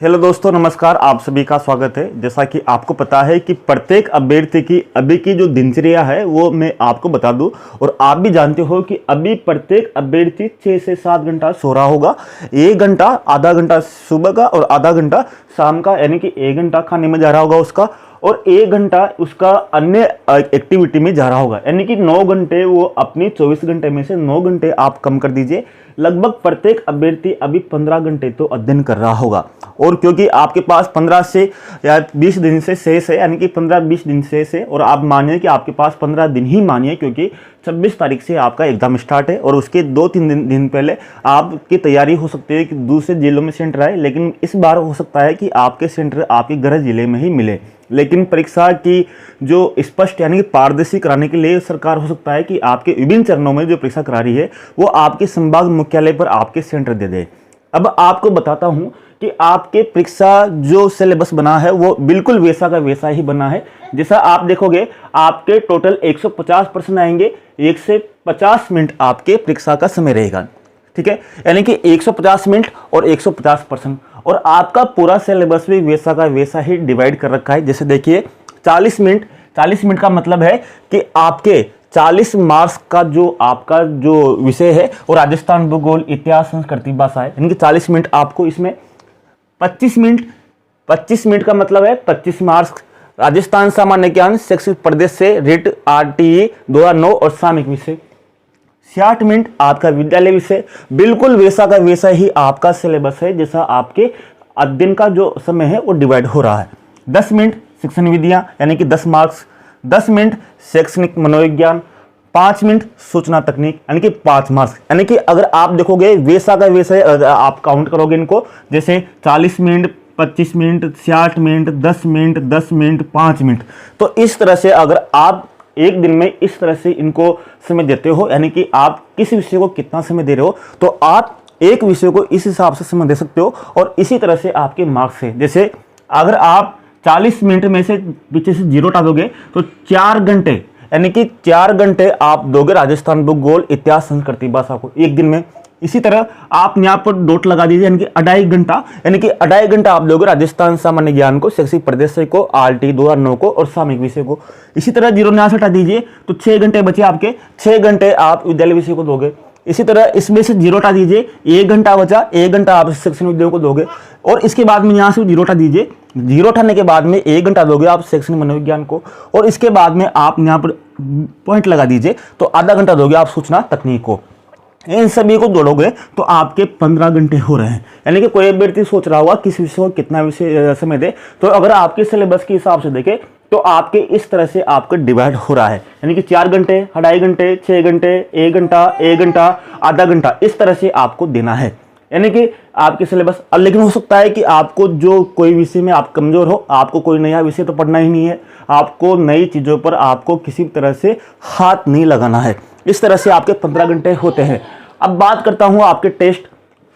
Hello दोस्तों, नमस्कार। आप सभी का स्वागत है। जैसा कि आपको पता है कि प्रत्येक अभ्यर्थी की अभी की जो दिनचर्या है वो मैं आपको बता दूं, और आप भी जानते हो कि अभी प्रत्येक अभ्यर्थी 6 से 7 घंटा सो रहा होगा। 1 घंटा, आधा घंटा सुबह का और आधा घंटा शाम का, यानी कि 1 घंटा खाने में जा रहा होगा उसका, और 1 घंटा उसका अन्य एक्टिविटी में जा रहा होगा। यानी कि 9 घंटे वो अपनी 24 घंटे में से 9 घंटे आप कम कर दीजिए। लगभग प्रत्येक अभ्यर्थी अभी 15 घंटे तो अध्ययन कर रहा होगा। और क्योंकि आपके पास 15 से या 20 दिन से शेष है, यानी कि 15-20 दिन शेष है, और आप मानिए कि आपके पास 15 दिन ही मानिए, क्योंकि 26 तारीख से आपका एग्जाम स्टार्ट है और उसके 2-3 दिन पहले आपकी तैयारी हो सकती है कि दूसरे जिलों में सेंटर आए, लेकिन इस बार हो सकता है कि आपके सेंटर आपके गृह जिले में ही मिले। लेकिन परीक्षा की जो स्पष्ट यानी कि पारदर्शी कराने के लिए सरकार हो सकता है कि आपके विभिन्न चरणों में जो परीक्षा करा रही है वो आपके संभाग मुख्यालय पर आपके सेंटर दे दे। अब आपको बताता हूं कि आपके परीक्षा जो सिलेबस बना है वो बिल्कुल वैसा का वैसा ही बना है। जैसा आप देखोगे, आपके टोटल 150 प्रश्न आएंगे, 1 से 50 मिनट आपके परीक्षा का समय रहेगा। ठीक है, यानी कि 150 मिनट और 150 प्रश्न, और आपका पूरा सिलेबस भी वैसा का वैसा ही डिवाइड कर रखा है। जैसे देखिए, 40 मिनट का मतलब है कि आपके 40 मार्क्स का जो आपका जो विषय है वो राजस्थान भूगोल, इतिहास, संस्कृति, भाषा है, यानी कि 40 मिनट आपको इसमें। 25 मिनट का मतलब है 25 मार्क्स राजस्थान सामान्य ज्ञान, शैक्षिक प्रदेश से, रिट, आरटीई 2009 और सामयिक विषय। 60 मिनट आपका विद्यालय विषय, बिल्कुल वैसा का वैसा ही आपका सिलेबस है जैसा आपके अध्ययन का जो समय है वो डिवाइड हो रहा है। 10 मिनट शिक्षण विधियां, यानी कि 10 मार्क्स। 10 मिनट शैक्षणिक मनोविज्ञान। 5 मिनट सूचना तकनीक, यानी कि 5 मार्क्स। यानी कि अगर आप देखोगे वैसा का वैसा आप काउंट करोगे इनको, जैसे 40 minute, 25 minute, 60 minute, 10 minute, 10 minute, 5 minute, तो इस तरह से अगर आप एक दिन में इस तरह से इनको समय देते हो, यानी कि आप किस विषय को कितना समय दे रहे हो, तो आप एक विषय को इस हिसाब से समय दे सकते हो, और इसी तरह से आपके मार्क्स है। जैसे अगर आप 40 मिनट में से पीछे से 0 हटा दोगे तो 4 घंटे, यानी कि 4 घंटे आप दोगे राजस्थान भूगोल, इतिहास, संस्कृति, भाषा को एक दिन में। इसी तरह आप यहाँ पर डॉट लगा दीजिए, यानी कि 2.5 घंटा, यानी कि 2.5 घंटा आप दोगे राजस्थान सामान्य ज्ञान को, शैक्षिक प्रदेश को, आरटी 2009 को और सामयिक विषय को। इसी तरह 0 यहाँ से हटा दीजिए तो 6 घंटे बचे आपके। 6 घंटे आप विद्यालय विषय को दोगे। इसी तरह इसमें से 0 हटा दीजिए, 1 घंटा बचा, 1 घंटा आप शिक्षण विद्यालयों को दोगे, और इसके बाद में यहाँ से 0 हटा दीजिए। 0 हटाने के बाद में 1 घंटा दोगे आप शैक्षणिक मनोविज्ञान को, और इसके बाद में आप यहाँ पर पॉइंट लगा दीजिए तो आधा घंटा दोगे आप सूचना तकनीक को। इन सभी को जोड़ोगे तो आपके 15 घंटे हो रहे हैं। यानी कि कोई अभ्यर्थी सोच रहा होगा किस विषय को कितना विषय समय दे, तो अगर आपके सिलेबस के हिसाब से देखें तो आपके इस तरह से आपका डिवाइड हो रहा है। यानी कि 4 घंटे, 2.5 घंटे, 6 घंटे, 1 घंटा, 1 घंटा, आधा घंटा, इस तरह से आपको देना है। यानी कि आपके सिलेबस। लेकिन हो सकता है कि आपको जो कोई विषय में आप कमजोर हो, आपको कोई नया विषय तो पढ़ना ही नहीं है, आपको नई चीज़ों पर आपको किसी तरह से हाथ नहीं लगाना है। इस तरह से आपके 15 घंटे होते हैं। अब बात करता हूँ आपके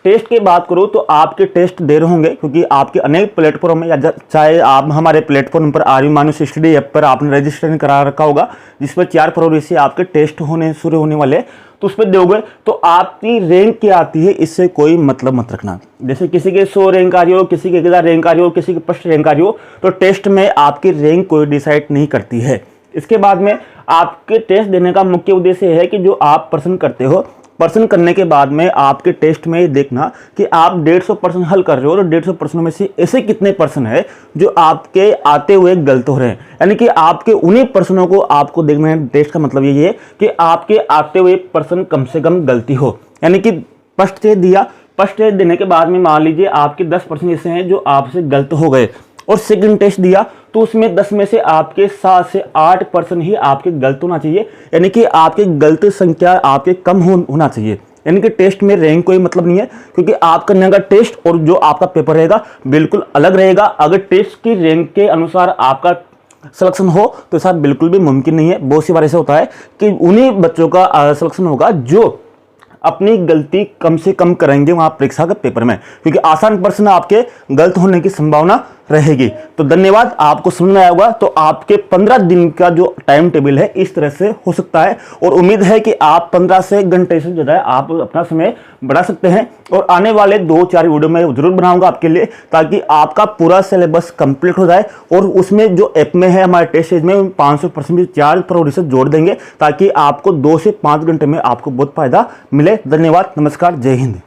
टेस्ट की बात करूँ तो आपके टेस्ट दे रहे होंगे, क्योंकि आपके अनेक प्लेटफॉर्म में, या चाहे आप हमारे प्लेटफॉर्म पर आर्य मानुष स्टडी ऐप पर आपने रजिस्ट्रेशन करा रखा होगा, जिस पर 4 फरवरी से आपके टेस्ट होने शुरू होने वाले, तो उस पर दोगे तो आपकी रैंक क्या आती है इससे कोई मतलब मत रखना। जैसे किसी के 100 रैंक आ रही हो, किसी के 1000 रैंक आ रही हो, किसी के 1st रैंक आ रही हो, तो टेस्ट में आपकी रैंक कोई डिसाइड नहीं करती है। इसके बाद में आपके टेस्ट देने का मुख्य उद्देश्य है कि जो आप प्रश्न करते हो, प्रश्न करने के बाद में आपके टेस्ट में देखना कि आप 150 प्रश्न हल कर रहे हो, तो 150 प्रश्नों में से ऐसे कितने प्रश्न है जो आपके आते हुए गलत हो रहे हैं। यानी कि आपके उन्हीं प्रश्नों को आपको देखना है। टेस्ट का मतलब यही है कि आपके आते हुए प्रश्न कम से कम गलती हो। यानी कि फर्स्ट स्टेज दिया, फर्स्ट स्टेज देने के बाद में मान लीजिए आपके 10 प्रश्न ऐसे हैं जो आपसे गलत हो गए, और सेकंड टेस्ट दिया तो उसमें 10 में से आपके 7 से 8% ही आपके गलत होना चाहिए। यानी कि आपके गलत संख्या आपके कम होना चाहिए। यानी कि टेस्ट में रैंक कोई मतलब नहीं है, क्योंकि आप करने का टेस्ट और जो आपका पेपर रहेगा बिल्कुल अलग रहेगा। अगर टेस्ट की रैंक के अनुसार आपका सिलेक्शन हो तो ऐसा बिल्कुल भी मुमकिन नहीं है। बहुत सी बार ऐसा होता है कि उन्हीं बच्चों का सिलेक्शन होगा जो अपनी गलती कम से कम करेंगे वहां परीक्षा के पेपर में, क्योंकि आसान प्रश्न आपके गलत होने की संभावना रहेगी। तो धन्यवाद, आपको समझ में आया होगा। तो आपके 15 दिन का जो टाइम टेबल है इस तरह से हो सकता है, और उम्मीद है कि आप 15 से घंटे से ज़्यादा आप अपना समय बढ़ा सकते हैं। और आने वाले 2-4 वीडियो मैं जरूर बनाऊंगा आपके लिए, ताकि आपका पूरा सिलेबस कंप्लीट हो जाए। और उसमें जो ऐप में है हमारे टेस्ट सीरीज में 500% चार्ज फरवरी से जोड़ देंगे, ताकि आपको 2 से 5 घंटे में आपको बहुत फायदा मिले। धन्यवाद, नमस्कार, जय हिंद।